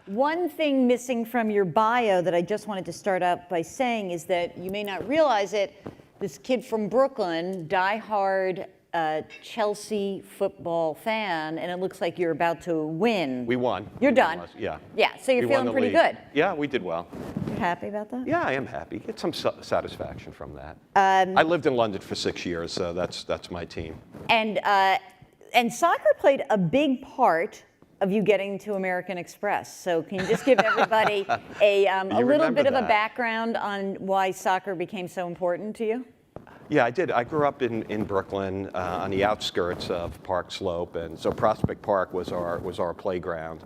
One thing missing from your bio that I just wanted to start out by saying is that you may not realize it, this kid from Brooklyn, diehard Chelsea football fan, and it looks like you're about to win. We won. You're done? Yeah. Yeah, so you're feeling pretty good. Yeah, we did well. You're happy about that? Yeah, I am happy. Get some satisfaction from that. I lived in London for 6 years, so that's my team. And soccer played a big part of you getting to American Express. So can you just give everybody a little bit of a background on why soccer became so important to you? Yeah, I did. I grew up in Brooklyn on the outskirts of Park Slope, and so Prospect Park was our playground.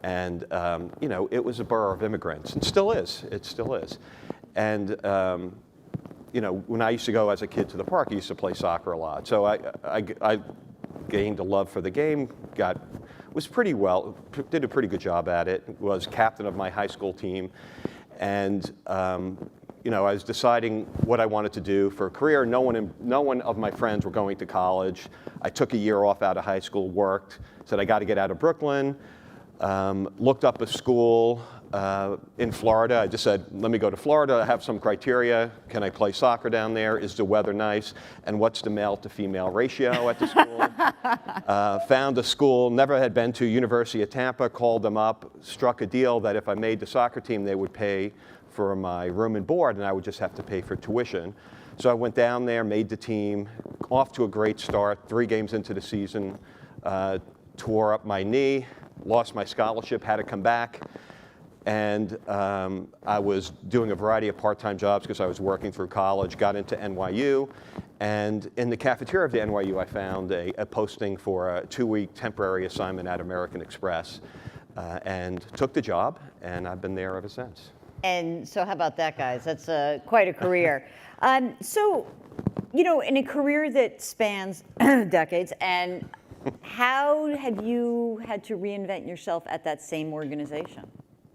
And you know, it was a borough of immigrants, and still is. It still is. And you know, when I used to go as a kid to the park, I used to play soccer a lot. So I gained a love for the game. Was pretty well, did a pretty good job at it, was captain of my high school team. And you know, I was deciding what I wanted to do for a career. No one of my friends were going to college. I took a year off out of high school, worked, said I got to get out of Brooklyn, looked up a school in Florida. I just said, let me go to Florida. I have some criteria. Can I play soccer down there? Is the weather nice? And what's the male to female ratio at the school? Found a school, never had been to, University of Tampa, called them up, struck a deal that if I made the soccer team, they would pay for my room and board, and I would just have to pay for tuition. So I went down there, made the team, off to a great start. 3 games into the season, tore up my knee, lost my scholarship, had to come back. And I was doing a variety of part-time jobs because I was working through college, got into NYU, and in the cafeteria of the NYU, I found a posting for a 2-week temporary assignment at American Express, and took the job, and I've been there ever since. And so how about that, guys? That's quite a career. So, you know, in a career that spans decades, and how have you had to reinvent yourself at that same organization?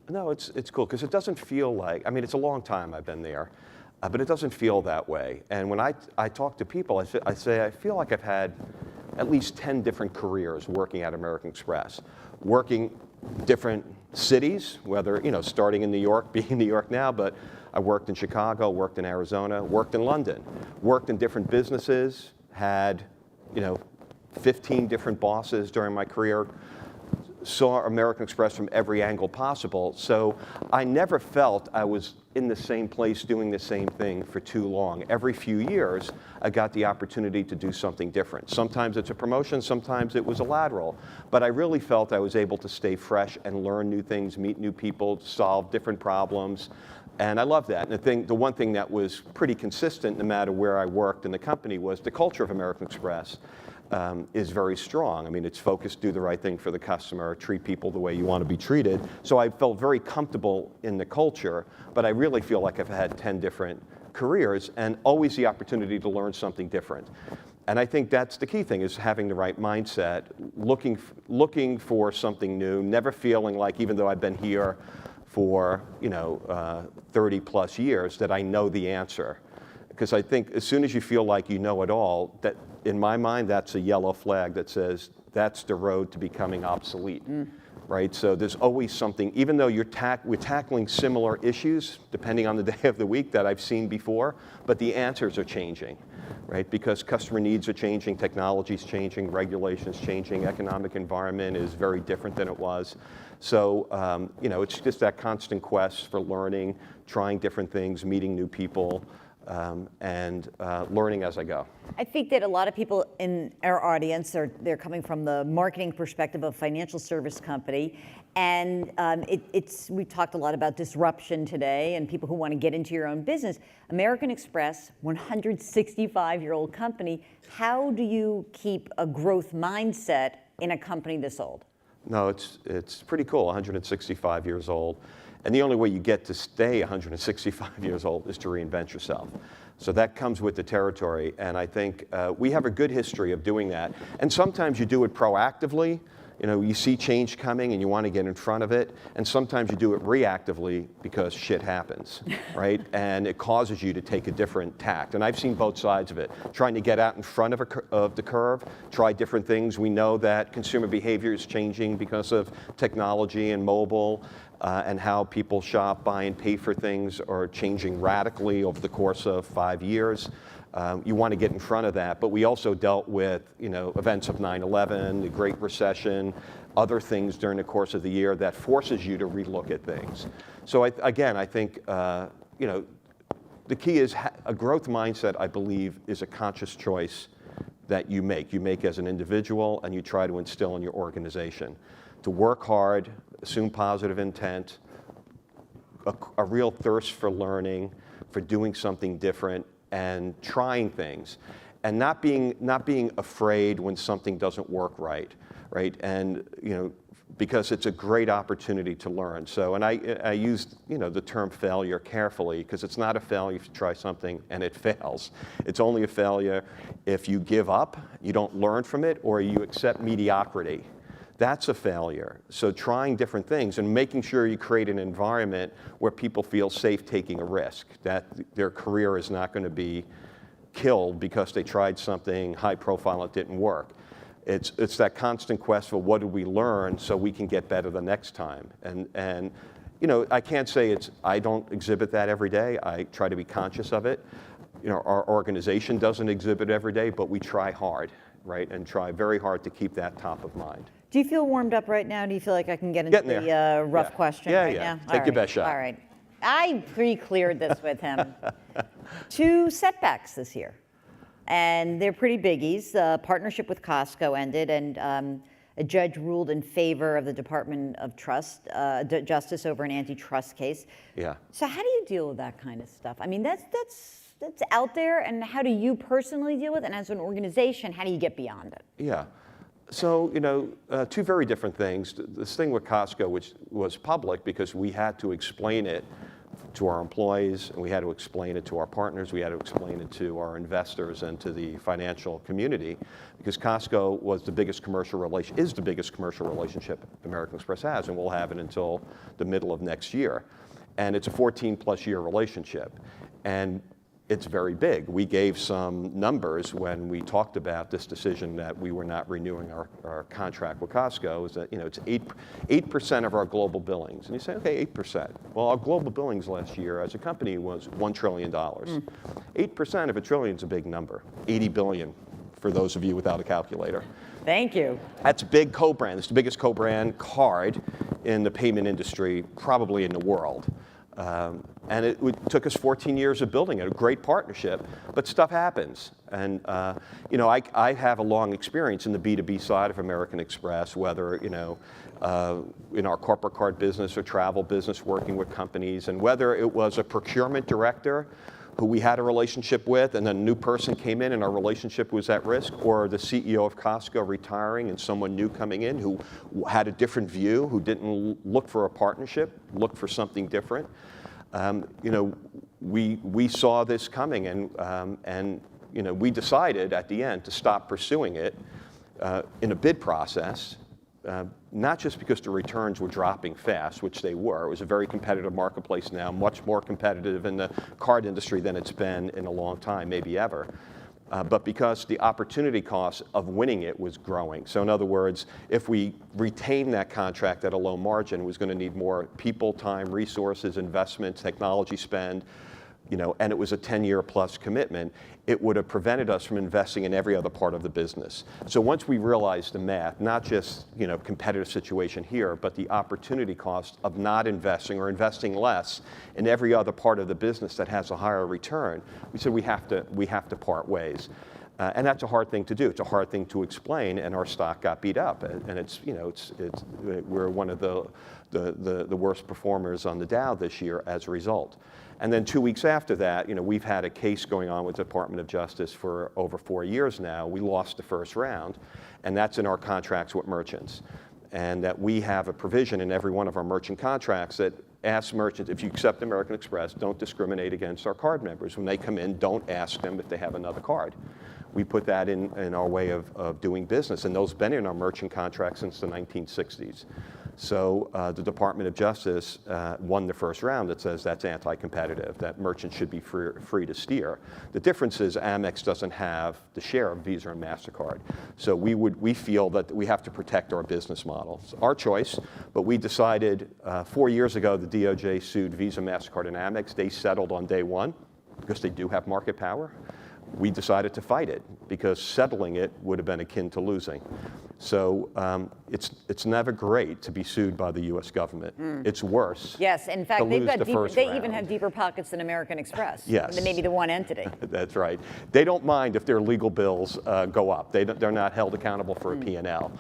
No, it's cool because it doesn't feel like, I mean, it's a long time I've been there, but it doesn't feel that way. And when I talk to people, I say I feel like I've had at least 10 different careers working at American Express, working different cities, whether, you know, starting in New York, being in New York now, but I worked in Chicago, worked in Arizona, worked in London, worked in different businesses, had, you know, 15 different bosses during my career, saw American Express from every angle possible. So I never felt I was in the same place doing the same thing for too long. Every few years, I got the opportunity to do something different. Sometimes it's a promotion, sometimes it was a lateral. But I really felt I was able to stay fresh and learn new things, meet new people, solve different problems. And I love that. And the one thing that was pretty consistent no matter where I worked in the company was the culture of American Express is very strong. I mean, it's focused, do the right thing for the customer, treat people the way you want to be treated. So I felt very comfortable in the culture, but I really feel like I've had 10 different careers and always the opportunity to learn something different. And I think that's the key thing, is having the right mindset, looking for something new, never feeling like, even though I've been here for 30 plus years, that I know the answer. Because I think as soon as you feel like you know it all, that in my mind, that's a yellow flag that says that's the road to becoming obsolete, right? So there's always something, even though we're tackling similar issues, depending on the day of the week, that I've seen before, but the answers are changing, right? Because customer needs are changing, technology's changing, regulations changing, economic environment is very different than it was. So, it's just that constant quest for learning, trying different things, meeting new people, and learning as I go. I think that a lot of people in our audience they're coming from the marketing perspective of a financial service company, and we talked a lot about disruption today and people who want to get into your own business. American Express, 165-year-old company. How do you keep a growth mindset in a company this old? No, it's pretty cool. 165 years old. And the only way you get to stay 165 years old is to reinvent yourself. So that comes with the territory. And I think we have a good history of doing that. And sometimes you do it proactively. You know, you see change coming and you want to get in front of it, and sometimes you do it reactively because shit happens, right? And it causes you to take a different tact. And I've seen both sides of it. Trying to get out in front of the curve, try different things. We know that consumer behavior is changing because of technology and mobile, and how people shop, buy, and pay for things are changing radically over the course of 5 years. You want to get in front of that, but we also dealt with, you know, events of 9/11, the Great Recession, other things during the course of the year that forces you to relook at things. So again, I think, you know, the key is a growth mindset, I believe, is a conscious choice that you make. You make as an individual, and you try to instill in your organization. To work hard, assume positive intent, a real thirst for learning, for doing something different, and trying things, and not being afraid when something doesn't work right? And you know, because it's a great opportunity to learn. So, and I used, you know, the term failure carefully, because it's not a failure if you try something and it fails. It's only a failure if you give up, you don't learn from it, or you accept mediocrity. That's a failure. So trying different things and making sure you create an environment where people feel safe taking a risk, that their career is not going to be killed because they tried something high profile and it didn't work. It's that constant quest for what did we learn so we can get better the next time. And you know, I can't say I don't exhibit that every day. I try to be conscious of it. You know, our organization doesn't exhibit it every day, but we try hard, right? And try very hard to keep that top of mind. Do you feel warmed up right now? Do you feel like I can get into the rough question right now? Take your best shot. All right. I pre-cleared this with him. 2 setbacks this year, and they're pretty biggies. The partnership with Costco ended, and a judge ruled in favor of the Department of Justice over an antitrust case. Yeah. So how do you deal with that kind of stuff? I mean, that's out there, and how do you personally deal with it? And as an organization, how do you get beyond it? Yeah. So, you know, 2 very different things. This thing with Costco, which was public because we had to explain it to our employees, and we had to explain it to our partners, we had to explain it to our investors and to the financial community, because Costco is the biggest commercial relationship American Express has, and we'll have it until the middle of next year. And it's a 14+ year relationship. And it's very big. We gave some numbers when we talked about this decision that we were not renewing our contract with Costco, is that, you know, it's 8% of our global billings. And you say, okay, 8%. Well, our global billings last year as a company was $1 trillion. 8% of a trillion is a big number. 80 billion, for those of you without a calculator. Thank you. That's a big co-brand. It's the biggest co-brand card in the payment industry, probably in the world. And it took us 14 years of building it, a great partnership, but stuff happens. And you know, I have a long experience in the B2B side of American Express, whether, you know, in our corporate card business or travel business, working with companies, and whether it was a procurement director who we had a relationship with, and then a new person came in and our relationship was at risk, or the CEO of Costco retiring and someone new coming in who had a different view, who didn't look for a partnership, looked for something different. You know, we saw this coming, and you know, we decided at the end to stop pursuing it in a bid process. Not just because the returns were dropping fast, which they were. It was a very competitive marketplace now, much more competitive in the card industry than it's been in a long time, maybe ever. But because the opportunity cost of winning it was growing. So in other words, if we retain that contract at a low margin, it was going to need more people, time, resources, investment, technology spend, you know, and it was a 10-year plus commitment, it would have prevented us from investing in every other part of the business. So once we realized the math, not just, you know, competitive situation here, but the opportunity cost of not investing or investing less in every other part of the business that has a higher return, we said we have to part ways. And that's a hard thing to do. It's a hard thing to explain, and our stock got beat up. And it's, you know, we're one of the worst performers on the Dow this year as a result. And then 2 weeks after that, you know, we've had a case going on with the Department of Justice for over 4 years now. We lost the first round, and that's in our contracts with merchants. And that we have a provision in every one of our merchant contracts that asks merchants, if you accept American Express, don't discriminate against our card members. When they come in, don't ask them if they have another card. we put that in our way of doing business, and those have been in our merchant contracts since the 1960s. So the Department of Justice won the first round that says that's anti-competitive, that merchants should be free to steer. The difference is Amex doesn't have the share of Visa and MasterCard. So we feel that we have to protect our business model. It's our choice, but we decided 4 years ago the DOJ sued Visa, MasterCard, and Amex. They settled on day one because they do have market power. We decided to fight it because settling it would have been akin to losing. So it's never great to be sued by the U.S. government. It's worse. Yes, in fact, they even have deeper pockets than American Express. Yes. Than maybe the one entity. That's right. They don't mind if their legal bills go up. They're not held accountable for a P&L.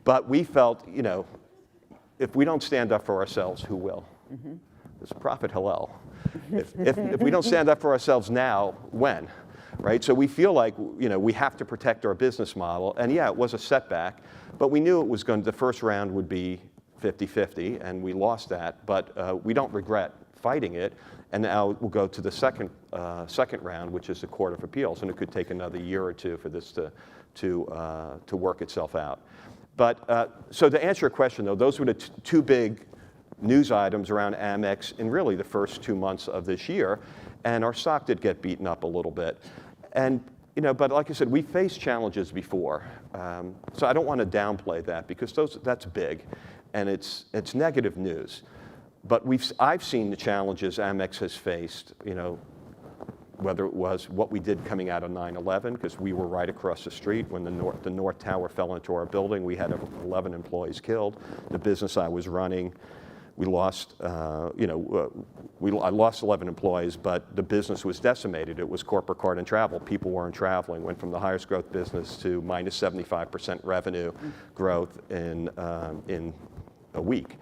But we felt, if we don't stand up for ourselves, who will? There's a prophet Hillel. If we don't stand up for ourselves now, when? Right? So we feel like we have to protect our business model. And yeah, it was a setback, but we knew the first round would be 50-50, and we lost that. But we don't regret fighting it. And now we'll go to the second round, which is the Court of Appeals, and it could take another year or two for this to work itself out. But so to answer your question, though, those were the two big news items around Amex in really the first 2 months of this year, and our stock did get beaten up a little bit. And but like I said, we faced challenges before, so I don't want to downplay that because that's big, and it's negative news. But I've seen the challenges Amex has faced, whether it was what we did coming out of 9/11, because we were right across the street when the North Tower fell into our building. We had 11 employees killed. The business I was running, we lost, I lost 11 employees, but the business was decimated. It was corporate card and travel. People weren't traveling. Went from the highest growth business to minus 75% revenue growth in a week.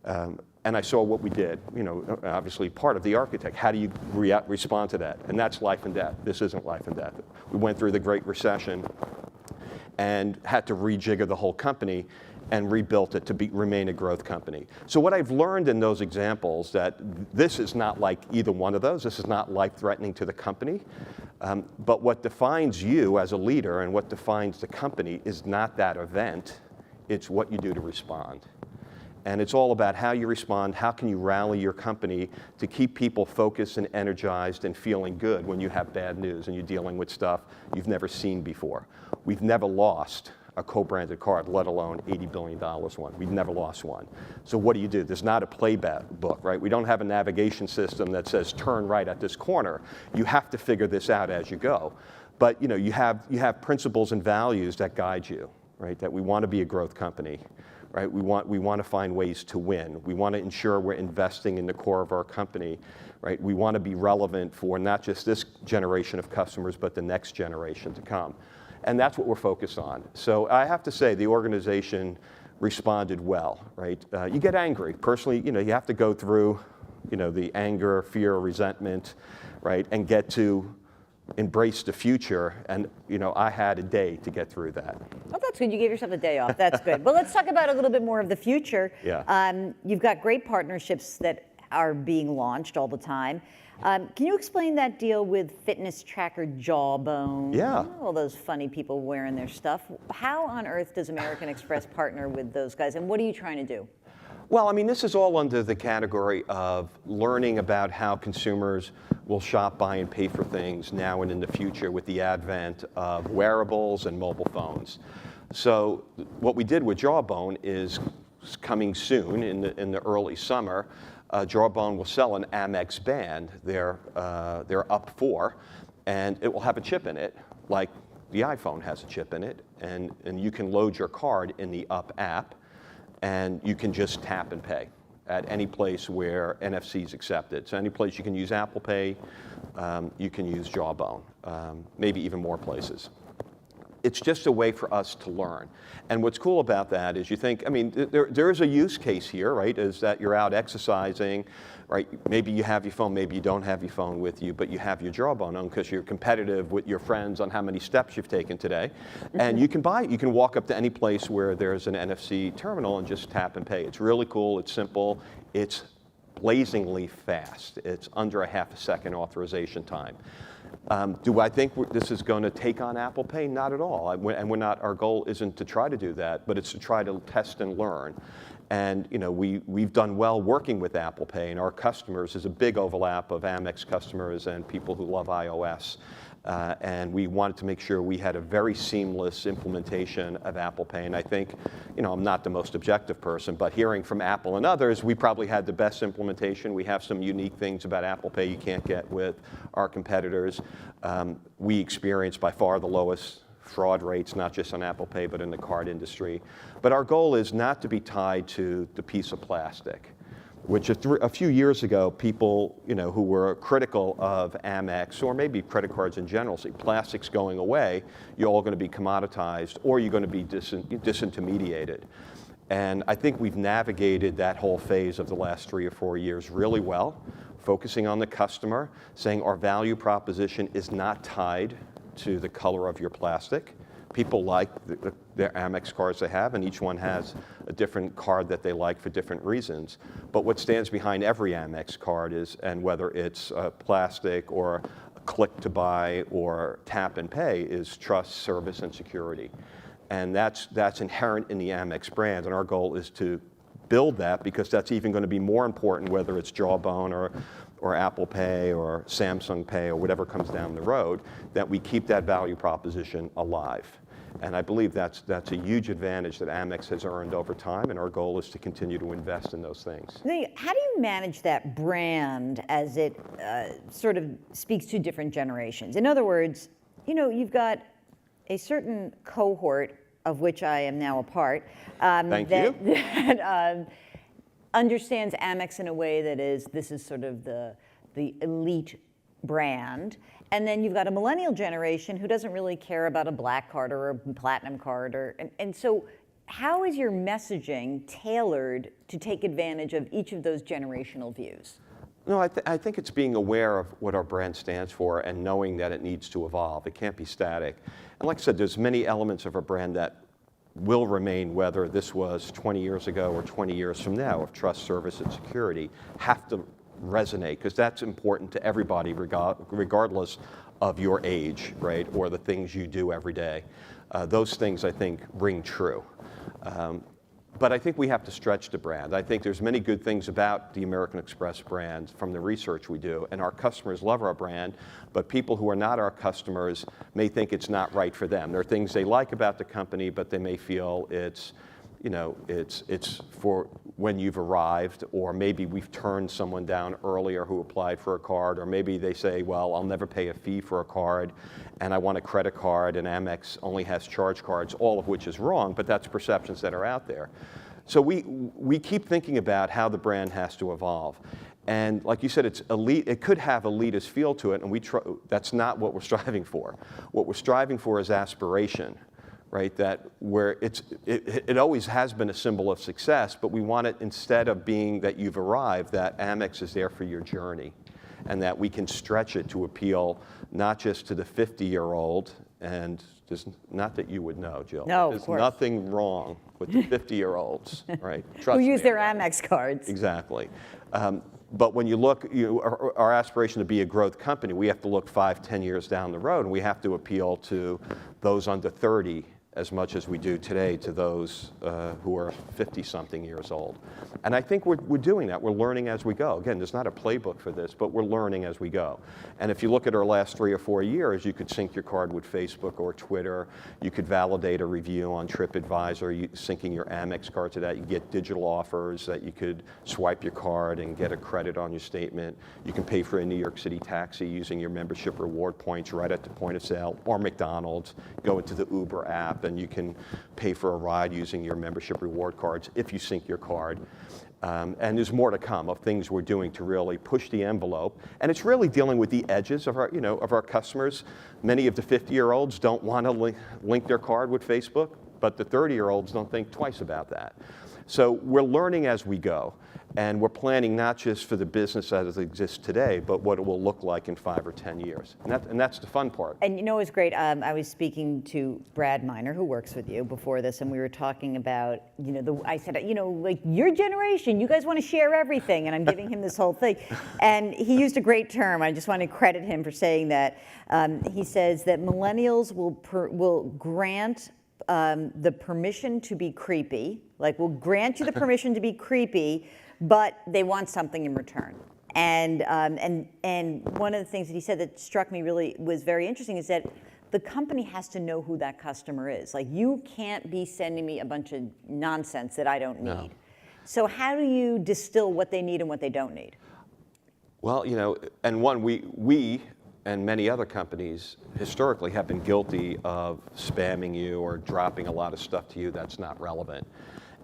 And I saw what we did, obviously part of the architect. How do you respond to that? And that's life and death. This isn't life and death. We went through the Great Recession and had to rejigger the whole company and rebuilt it to remain a growth company. So what I've learned in those examples, that this is not like either one of those. This is not life-threatening to the company. But what defines you as a leader and what defines the company is not that event. It's what you do to respond. And it's all about how you respond, how can you rally your company to keep people focused and energized and feeling good when you have bad news and you're dealing with stuff you've never seen before. We've never lost a co-branded card, let alone $80 billion one. We've never lost one. So what do? There's not a playbook, right? We don't have a navigation system that says turn right at this corner. You have to figure this out as you go. But you have principles and values that guide you, right? That we want to be a growth company. Right? We want to find ways to win. We want to ensure we're investing in the core of our company. Right? We want to be relevant for not just this generation of customers, but the next generation to come. And that's what we're focused on. So I have to say the organization responded well. Right? You get angry. Personally, you have to go through the anger, fear, resentment, right? And get to embrace the future, and I had a day to get through that. Well, that's good. You gave yourself a day off. That's good. Well, let's talk about a little bit more of the future. Yeah. You've got great partnerships that are being launched all the time. Can you explain that deal with fitness tracker Jawbone? Yeah. All those funny people wearing their stuff. How on earth does American Express partner with those guys, and what are you trying to do? Well, I mean, this is all under the category of learning about how consumers will shop, buy, and pay for things now and in the future with the advent of wearables and mobile phones. So what we did with Jawbone is coming soon in the early summer. Jawbone will sell an Amex band. They're up 4, and it will have a chip in it, like the iPhone has a chip in it, and you can load your card in the Up app, and you can just tap and pay at any place where NFC is accepted. So any place you can use Apple Pay, you can use Jawbone, maybe even more places. It's just a way for us to learn. And what's cool about that is there is a use case here, right? Is that you're out exercising, right? Maybe you have your phone, maybe you don't have your phone with you, but you have your Jawbone on because you're competitive with your friends on how many steps you've taken today. And you can walk up to any place where there's an NFC terminal and just tap and pay. It's really cool, it's simple, it's blazingly fast. It's under a half a second authorization time. Do I think this is going to take on Apple Pay? Not at all. And we're not. Our goal isn't to try to do that, but it's to try to test and learn. And we've done well working with Apple Pay, and our customers is a big overlap of Amex customers and people who love iOS. And we wanted to make sure we had a very seamless implementation of Apple Pay. And I think, I'm not the most objective person, but hearing from Apple and others, we probably had the best implementation. We have some unique things about Apple Pay you can't get with our competitors. We experience by far the lowest fraud rates, not just on Apple Pay, but in the card industry. But our goal is not to be tied to the piece of plastic, which a few years ago, people who were critical of Amex, or maybe credit cards in general, say plastic's going away, you're all going to be commoditized, or you're going to be disintermediated. And I think we've navigated that whole phase of the last 3 or 4 years really well, focusing on the customer, saying our value proposition is not tied to the color of your plastic. People like their Amex cards they have, and each one has a different card that they like for different reasons. But what stands behind every Amex card is, and whether it's plastic or a click to buy or tap and pay, is trust, service, and security. And that's inherent in the Amex brand, and our goal is to build that, because that's even going to be more important whether it's Jawbone or Apple Pay or Samsung Pay or whatever comes down the road, that we keep that value proposition alive. And I believe that's a huge advantage that Amex has earned over time, and our goal is to continue to invest in those things. How do you manage that brand as it sort of speaks to different generations? In other words, you've got a certain cohort, of which I am now a part, that understands Amex in a way that this is sort of the elite brand. And then you've got a millennial generation who doesn't really care about a black card or a platinum card. And so how is your messaging tailored to take advantage of each of those generational views? No, I think it's being aware of what our brand stands for and knowing that it needs to evolve. It can't be static. And like I said, there's many elements of our brand that will remain, whether this was 20 years ago or 20 years from now, of trust, service, and security, have to resonate, because that's important to everybody, regardless of your age, right, or the things you do every day. Those things, I think, ring true. But I think we have to stretch the brand. I think there's many good things about the American Express brand from the research we do, and our customers love our brand, but people who are not our customers may think it's not right for them. There are things they like about the company, but they may feel it's for when you've arrived, or maybe we've turned someone down earlier who applied for a card, or maybe they say, well, I'll never pay a fee for a card, and I want a credit card, and Amex only has charge cards, all of which is wrong, but that's perceptions that are out there. So we keep thinking about how the brand has to evolve. And like you said, it's elite. It could have elitist feel to it, and that's not what we're striving for. What we're striving for is aspiration. Right, that where it always has been a symbol of success, but we want it, instead of being that you've arrived, that Amex is there for your journey, and that we can stretch it to appeal not just to the 50-year-old, and there's not that you would know, Jill. No, there's of course. nothing wrong with the 50-year-olds, right? Trust Who use me. their Amex cards. Exactly. But when you look, our aspiration to be a growth company, we have to look 5, 10 years down the road, and we have to appeal to those under 30 as much as we do today to those who are 50-something years old. And I think we're doing that. We're learning as we go. Again, there's not a playbook for this, but we're learning as we go. And if you look at our last 3 or 4 years, you could sync your card with Facebook or Twitter. You could validate a review on TripAdvisor, syncing your Amex card to that. You get digital offers that you could swipe your card and get a credit on your statement. You can pay for a New York City taxi using your membership reward points right at the point of sale, or McDonald's. Go into the Uber app, and you can pay for a ride using your membership reward cards if you sync your card. And there's more to come of things we're doing to really push the envelope. And it's really dealing with the edges of our customers. Many of the 50-year-olds don't want to link their card with Facebook. but the 30-year-olds don't think twice about that. So we're learning as we go, and we're planning not just for the business as it exists today, but what it will look like in 5 or 10 years. And that's the fun part. And you know, it was great. I was speaking to Brad Miner, who works with you, before this, and we were talking about, I said, like your generation, you guys want to share everything, and I'm giving him this whole thing. And he used a great term. I just want to credit him for saying that. He says that millennials will grant the permission to be creepy, like we'll grant you the permission to be creepy, but they want something in return. And one of the things that he said that struck me really was very interesting is that the company has to know who that customer is. Like, you can't be sending me a bunch of nonsense that I don't need. No. So how do you distill what they need and what they don't need? Well, and we and many other companies historically have been guilty of spamming you or dropping a lot of stuff to you that's not relevant.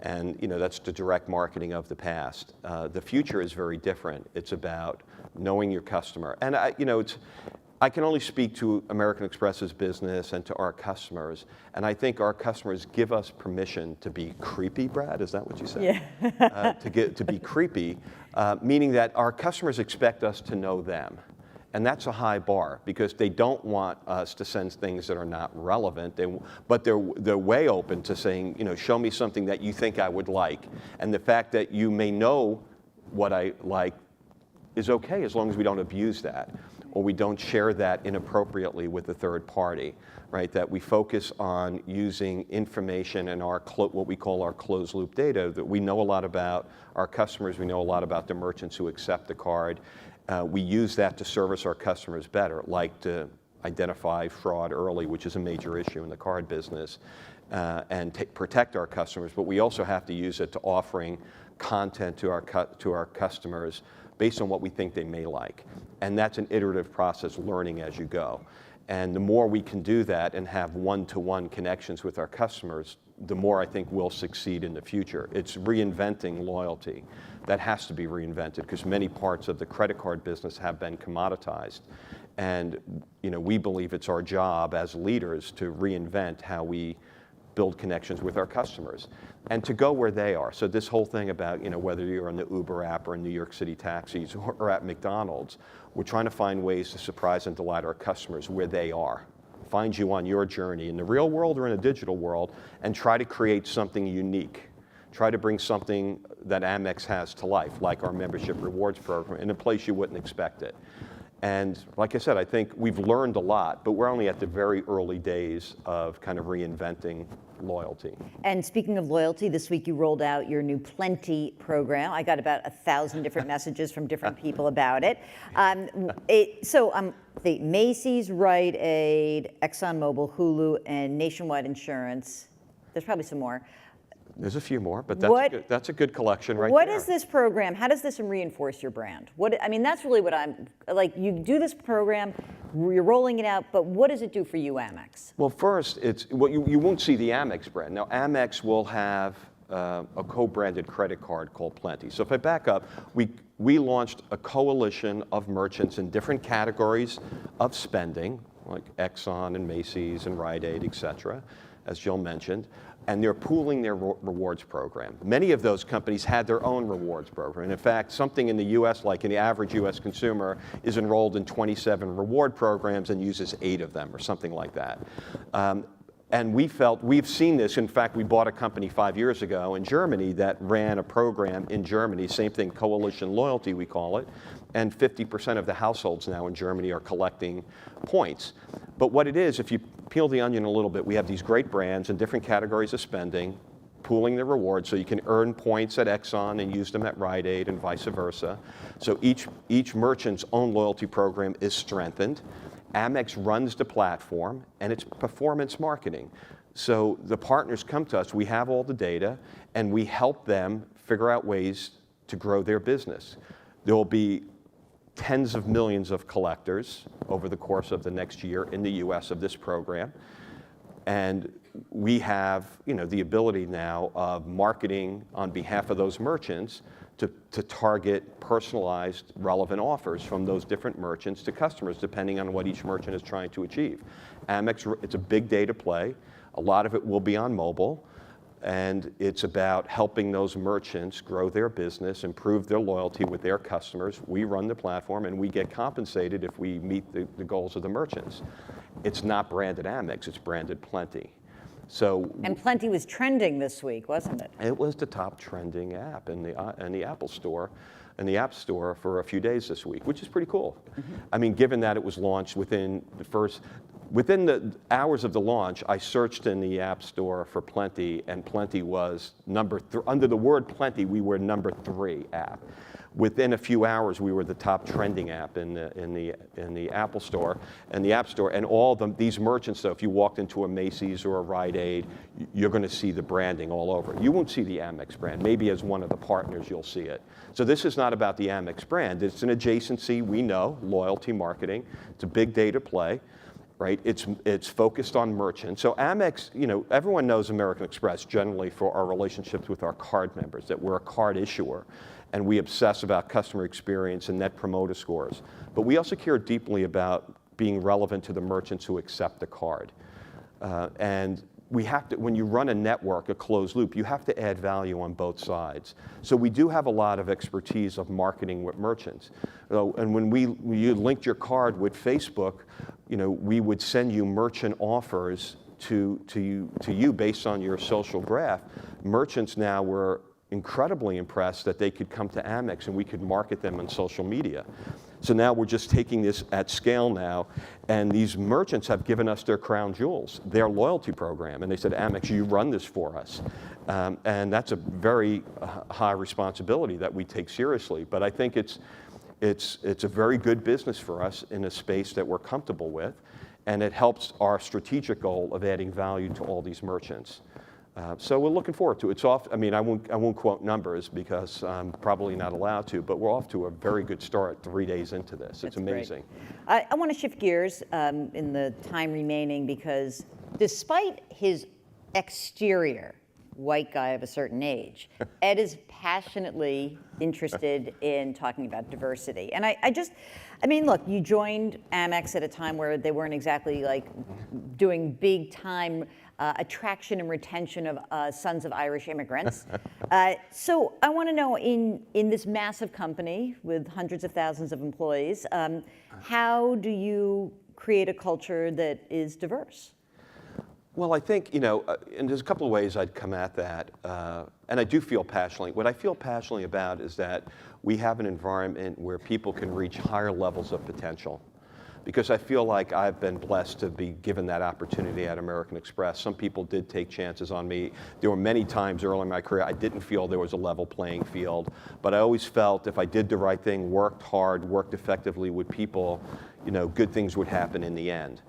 And that's the direct marketing of the past. The future is very different. It's about knowing your customer. And I can only speak to American Express's business and to our customers. And I think our customers give us permission to be creepy, Brad, is that what you said? Yeah. To be creepy, meaning that our customers expect us to know them. And that's a high bar because they don't want us to send things that are not relevant, but they're way open to saying, show me something that you think I would like. And the fact that you may know what I like is okay as long as we don't abuse that or we don't share that inappropriately with a third party, right? That we focus on using information and what we call our closed loop data, that we know a lot about our customers, we know a lot about the merchants who accept the card. We use that to service our customers better, like to identify fraud early, which is a major issue in the card business, and protect our customers. But we also have to use it to offering content to our customers based on what we think they may like. And that's an iterative process, learning as you go. And the more we can do that and have one-to-one connections with our customers, the more I think we'll succeed in the future. It's reinventing loyalty. That has to be reinvented because many parts of the credit card business have been commoditized. And we believe it's our job as leaders to reinvent how we build connections with our customers and to go where they are. So this whole thing about whether you're on the Uber app or in New York City taxis or at McDonald's, we're trying to find ways to surprise and delight our customers where they are. Find you on your journey in the real world or in a digital world and try to create something unique. Try to bring something that Amex has to life, like our membership rewards program, in a place you wouldn't expect it. And like I said, I think we've learned a lot, but we're only at the very early days of kind of reinventing loyalty. And speaking of loyalty, this week you rolled out your new Plenty program. I got about 1,000 different messages from different people about it. The Macy's, Rite Aid, ExxonMobil, Hulu, and Nationwide Insurance. There's probably some more. There's a few more, but that's a good collection right there. What is this program? How does this reinforce your brand? That's really what I'm, like, you do this program, you're rolling it out, but what does it do for you, Amex? Well, first, you won't see the Amex brand. Now, Amex will have a co-branded credit card called Plenty. So if I back up, we launched a coalition of merchants in different categories of spending, like Exxon and Macy's and Rite Aid, et cetera, as Jill mentioned, and they're pooling their rewards program. Many of those companies had their own rewards program. And in fact, something in the US, like the average US consumer, is enrolled in 27 reward programs and uses 8 of them or something like that. And we've seen this. In fact, we bought a company 5 years ago in Germany that ran a program in Germany, same thing, coalition loyalty we call it, and 50% of the households now in Germany are collecting points. But what it is, if you peel the onion a little bit, we have these great brands in different categories of spending, pooling the rewards, so you can earn points at Exxon and use them at Rite Aid and vice versa. So each merchant's own loyalty program is strengthened. Amex runs the platform, and it's performance marketing. So the partners come to us, we have all the data, and we help them figure out ways to grow their business. There will be tens of millions of collectors over the course of the next year in the US of this program. And we have the ability now of marketing on behalf of those merchants to target personalized, relevant offers from those different merchants to customers, depending on what each merchant is trying to achieve. Amex, it's a big data play. A lot of it will be on mobile, and it's about helping those merchants grow their business, improve their loyalty with their customers. We run the platform, and we get compensated if we meet the goals of the merchants. It's not branded Amex, it's branded Plenty. And Plenty was trending this week, wasn't it? It was the top trending app in the Apple Store, in the App Store for a few days this week, which is pretty cool. I mean, given that it was launched within the hours of the launch, I searched in the App Store for Plenty, and Plenty was under the word Plenty, we were number 3 app. Within a few hours, we were the top trending app in the Apple Store and the App Store. And these merchants, though, if you walked into a Macy's or a Rite Aid, you're going to see the branding all over. You won't see the Amex brand. Maybe as one of the partners, you'll see it. So this is not about the Amex brand. It's an adjacency. We know loyalty marketing. It's a big data play. Right? It's focused on merchants. So Amex, everyone knows American Express generally for our relationships with our card members, that we're a card issuer, and we obsess about customer experience and net promoter scores. But we also care deeply about being relevant to the merchants who accept the card. And we have to, when you run a network, a closed loop, you have to add value on both sides. So we do have a lot of expertise of marketing with merchants. And when you linked your card with Facebook, we would send you merchant offers to you based on your social graph. Merchants now were incredibly impressed that they could come to Amex and we could market them on social media. So now we're just taking this at scale now, and these merchants have given us their crown jewels, their loyalty program, and they said, Amex, you run this for us. And that's a very high responsibility that we take seriously. But I think it's a very good business for us in a space that we're comfortable with, and it helps our strategic goal of adding value to all these merchants. So we're looking forward to it. It's off. I mean, I won't quote numbers because I'm probably not allowed to, but we're off to a very good start 3 days into this. It's amazing. I want to shift gears in the time remaining, because despite his exterior, white guy of a certain age, Ed is passionately interested in talking about diversity. And I mean, look, you joined Amex at a time where they weren't exactly like doing big time attraction and retention of sons of Irish immigrants. So I want to know, in this massive company with hundreds of thousands of employees, how do you create a culture that is diverse? Well, I think, and there's a couple of ways I'd come at that, and I do feel passionately. What I feel passionately about is that we have an environment where people can reach higher levels of potential. Because I feel like I've been blessed to be given that opportunity at American Express. Some people did take chances on me. There were many times early in my career I didn't feel there was a level playing field, but I always felt if I did the right thing, worked hard, worked effectively with people, good things would happen in the end.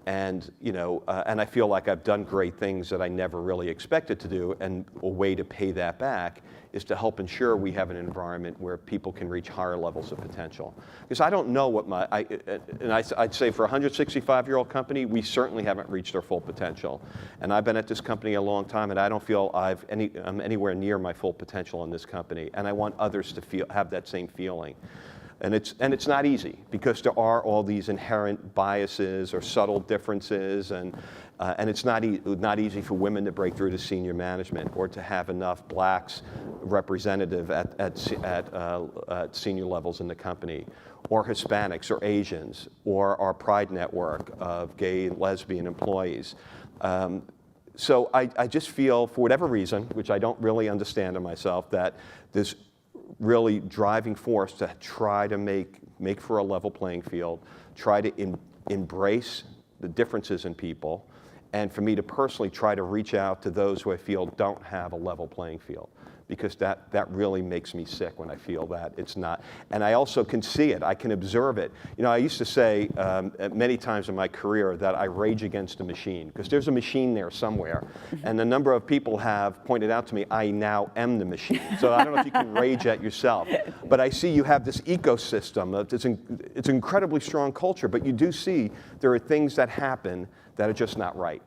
And and I feel like I've done great things that I never really expected to do, and a way to pay that back is to help ensure we have an environment where people can reach higher levels of potential. Because I don't know what I'd say for a 165-year-old company, we certainly haven't reached our full potential. And I've been at this company a long time, and I don't feel I'm anywhere near my full potential in this company. And I want others to have that same feeling. And it's not easy, because there are all these inherent biases or subtle differences, and it's not easy for women to break through to senior management, or to have enough blacks representative at senior levels in the company, or Hispanics or Asians, or our Pride network of gay and lesbian employees. So I just feel, for whatever reason, which I don't really understand in myself, that this really driving force to try to make for a level playing field, try to embrace the differences in people, and for me to personally try to reach out to those who I feel don't have a level playing field. Because that really makes me sick when I feel that it's not. And I also can see it, I can observe it. I used to say many times in my career that I rage against a machine, because there's a machine there somewhere. And a number of people have pointed out to me, I now am the machine. So I don't know if you can rage at yourself. But I see you have this ecosystem. It's an incredibly strong culture, but you do see there are things that happen that are just not right.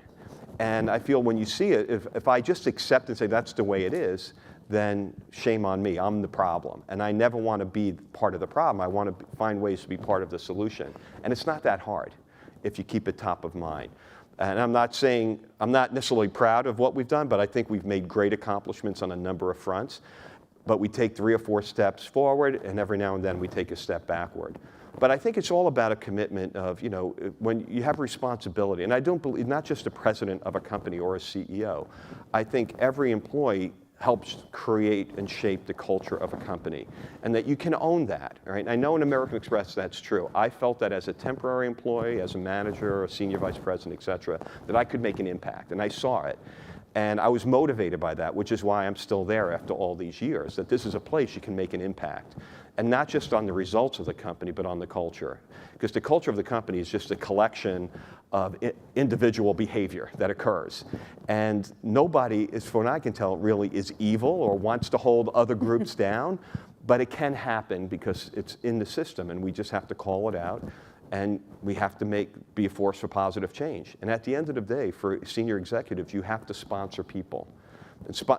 And I feel when you see it, if I just accept and say that's the way it is, then shame on me, I'm the problem. And I never want to be part of the problem. I want to find ways to be part of the solution. And it's not that hard if you keep it top of mind. And I'm not saying, I'm not necessarily proud of what we've done, but I think we've made great accomplishments on a number of fronts. But we take 3 or 4 steps forward, and every now and then we take a step backward. But I think it's all about a commitment of, when you have responsibility, and I don't believe, not just the president of a company or a CEO, I think every employee helps create and shape the culture of a company, and that you can own that, right? I know in American Express that's true. I felt that as a temporary employee, as a manager, a senior vice president, et cetera, that I could make an impact, and I saw it. And I was motivated by that, which is why I'm still there after all these years, that this is a place you can make an impact. And not just on the results of the company, but on the culture. Because the culture of the company is just a collection of individual behavior that occurs. And nobody, as far as I can tell, really is evil or wants to hold other groups down, but it can happen because it's in the system, and we just have to call it out. And we have to be a force for positive change. And at the end of the day, for senior executives, you have to sponsor people.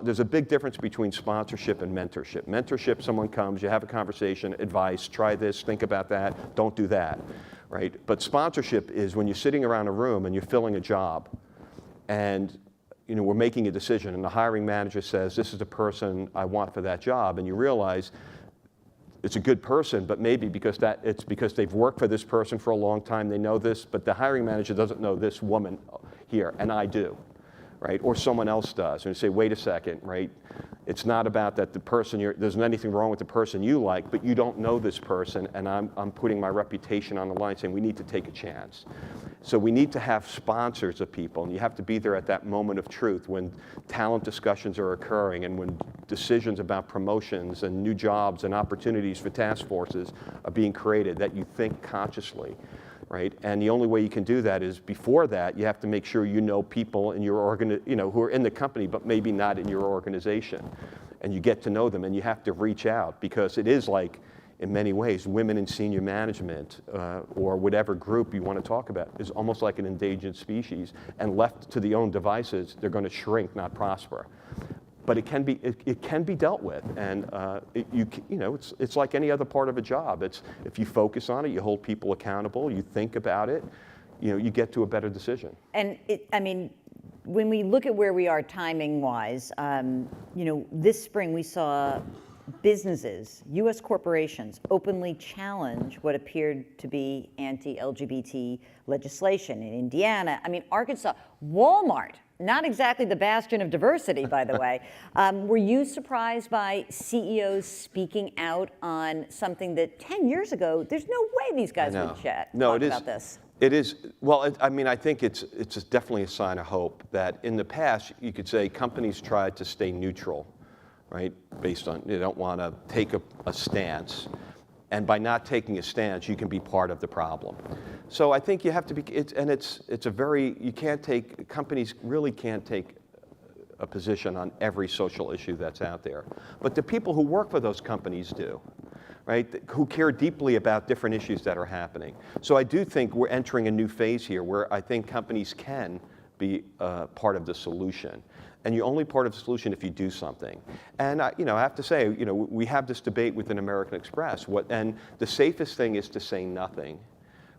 There's a big difference between sponsorship and mentorship. Mentorship, someone comes, you have a conversation, advice, try this, think about that, don't do that, right? But sponsorship is when you're sitting around a room and you're filling a job, and we're making a decision, and the hiring manager says, this is the person I want for that job, and you realize it's a good person, but maybe it's because they've worked for this person for a long time, they know this, but the hiring manager doesn't know this woman here, and I do, right? Or someone else does. And you say, wait a second, right? It's not about that there's anything wrong with the person you like, but you don't know this person, and I'm putting my reputation on the line saying we need to take a chance. So we need to have sponsors of people, and you have to be there at that moment of truth when talent discussions are occurring and when decisions about promotions and new jobs and opportunities for task forces are being created, that you think consciously, right? And the only way you can do that is before that, you have to make sure you know people in your who are in the company, but maybe not in your organization. And you get to know them, and you have to reach out, because it is like, in many ways, women in senior management or whatever group you want to talk about is almost like an endangered species, and left to their own devices, they're going to shrink, not prosper. But it can be dealt with, and it's like any other part of a job. It's if you focus on it, you hold people accountable, you think about it, you get to a better decision. And when we look at where we are timing-wise, this spring we saw businesses, U.S. corporations, openly challenge what appeared to be anti-LGBT legislation in Indiana. Arkansas, Walmart, not exactly the bastion of diversity, by the way. Were you surprised by CEOs speaking out on something that 10 years ago, there's no way these guys would talk about this? It is. Well, I think it's definitely a sign of hope that in the past, you could say companies tried to stay neutral, right? Based on, they don't want to take a stance. And by not taking a stance, you can be part of the problem. So I think you have to be, companies really can't take a position on every social issue that's out there. But the people who work for those companies do, right? Who care deeply about different issues that are happening. So I do think we're entering a new phase here where I think companies can be part of the solution. And you're only part of the solution if you do something. And I have to say, we have this debate within American Express. And the safest thing is to say nothing,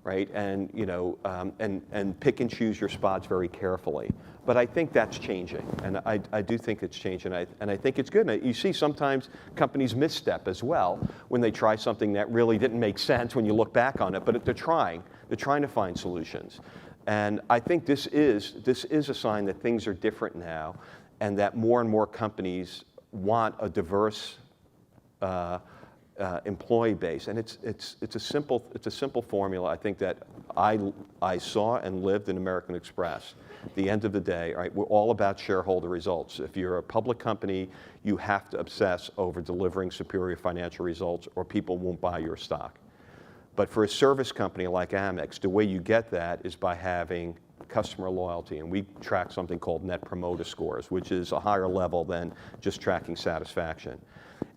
right? And and pick and choose your spots very carefully. But I think that's changing, and I do think it's changing, and I think it's good. And you see sometimes companies misstep as well when they try something that really didn't make sense when you look back on it. But they're trying to find solutions. And I think this is a sign that things are different now, and that more and more companies want a diverse employee base. And it's a simple formula. I think that I saw and lived in American Express. At the end of the day, right, we're all about shareholder results. If you're a public company, you have to obsess over delivering superior financial results, or people won't buy your stock. But for a service company like Amex, the way you get that is by having customer loyalty. And we track something called Net Promoter Scores, which is a higher level than just tracking satisfaction.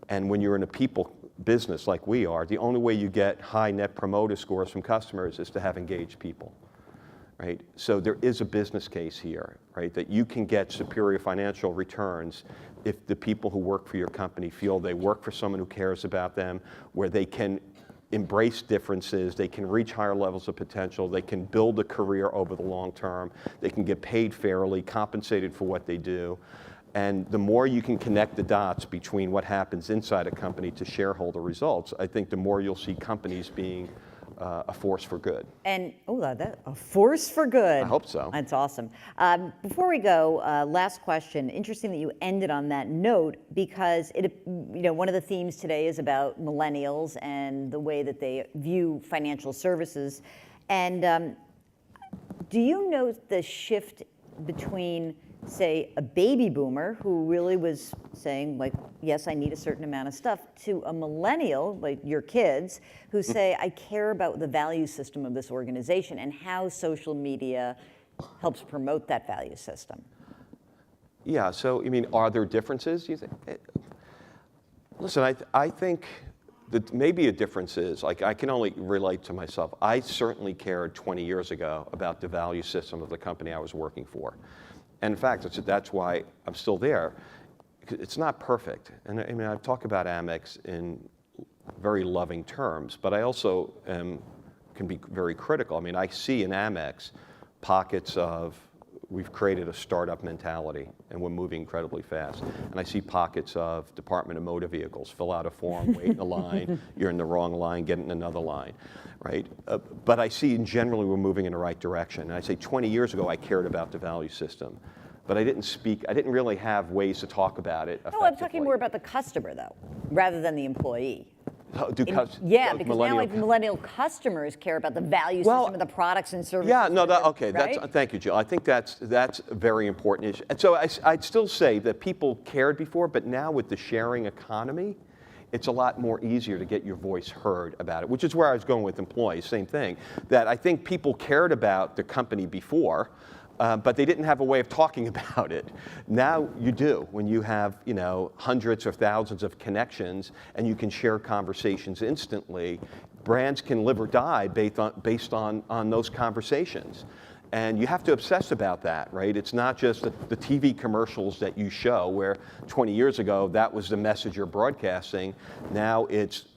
And when you're in a people business like we are, the only way you get high Net Promoter Scores from customers is to have engaged people, right? So there is a business case here, right? That you can get superior financial returns if the people who work for your company feel they work for someone who cares about them, where they can embrace differences, they can reach higher levels of potential, they can build a career over the long term, they can get paid fairly, compensated for what they do. And the more you can connect the dots between what happens inside a company to shareholder results, I think the more you'll see companies being a force for good. And, a force for good. I hope so. That's awesome. Before we go, last question. Interesting that you ended on that note, because one of the themes today is about millennials and the way that they view financial services. And do you note the shift between, say, a baby boomer who really was saying, like, yes, I need a certain amount of stuff, to a millennial, like your kids, who say, I care about the value system of this organization and how social media helps promote that value system? Yeah, so, are there differences, you think? Listen, I think that maybe a difference is, like, I can only relate to myself. I certainly cared 20 years ago about the value system of the company I was working for. And in fact, that's why I'm still there. It's not perfect. And I've talked about Amex in very loving terms, but I also can be very critical. I see in Amex pockets of, we've created a startup mentality and we're moving incredibly fast. And I see pockets of Department of Motor Vehicles, fill out a form, wait in a line, you're in the wrong line, get in another line, right? But I see in generally we're moving in the right direction. And I say 20 years ago I cared about the value system, but I didn't really have ways to talk about it effectively. No, I'm talking more about the customer, though, rather than the employee. Because millennial, now millennial customers care about the value system of the products and services. Yeah, no, okay, right? Thank you, Jill. I think that's a very important issue. And so I'd still say that people cared before, but now with the sharing economy, it's a lot more easier to get your voice heard about it, which is where I was going with employees, same thing. That I think people cared about the company before, but they didn't have a way of talking about it. Now you do, when you have hundreds or thousands of connections and you can share conversations instantly. Brands can live or die based on those conversations. And you have to obsess about that, right? It's not just the TV commercials that you show, where 20 years ago that was the message you're broadcasting. Now it's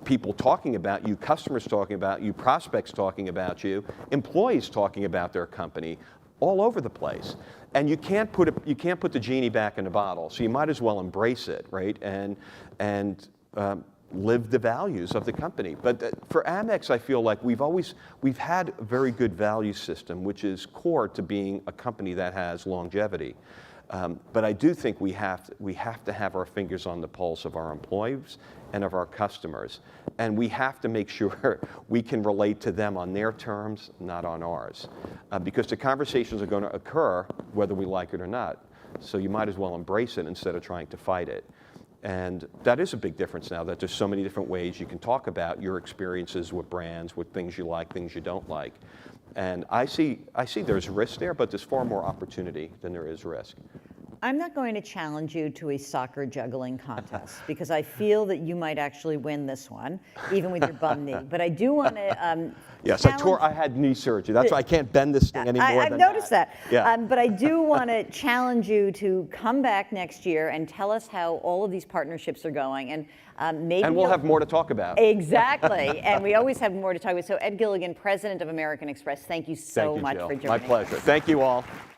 people talking about you, customers talking about you, prospects talking about you, employees talking about their company, all over the place. And you can't put the genie back in the bottle, so you might as well embrace it, right? And live the values of the company. But for Amex, I feel like we've had a very good value system, which is core to being a company that has longevity. But I do think we have to have our fingers on the pulse of our employees and of our customers. And we have to make sure we can relate to them on their terms, not on ours. Because the conversations are going to occur whether we like it or not. So you might as well embrace it instead of trying to fight it. And that is a big difference now, that there's so many different ways you can talk about your experiences with brands, with things you like, things you don't like. And I see there's risk there, but there's far more opportunity than there is risk. I'm not going to challenge you to a soccer juggling contest because I feel that you might actually win this one, even with your bum knee. But I do want to yes, I had knee surgery. That's why I can't bend this thing anymore. I've noticed that. Yeah. But I do want to challenge you to come back next year and tell us how all of these partnerships are going. And maybe we'll have more to talk about. Exactly. And we always have more to talk about. So Ed Gilligan, President of American Express, thank you so much Jill. for joining us. My pleasure. Thank you all.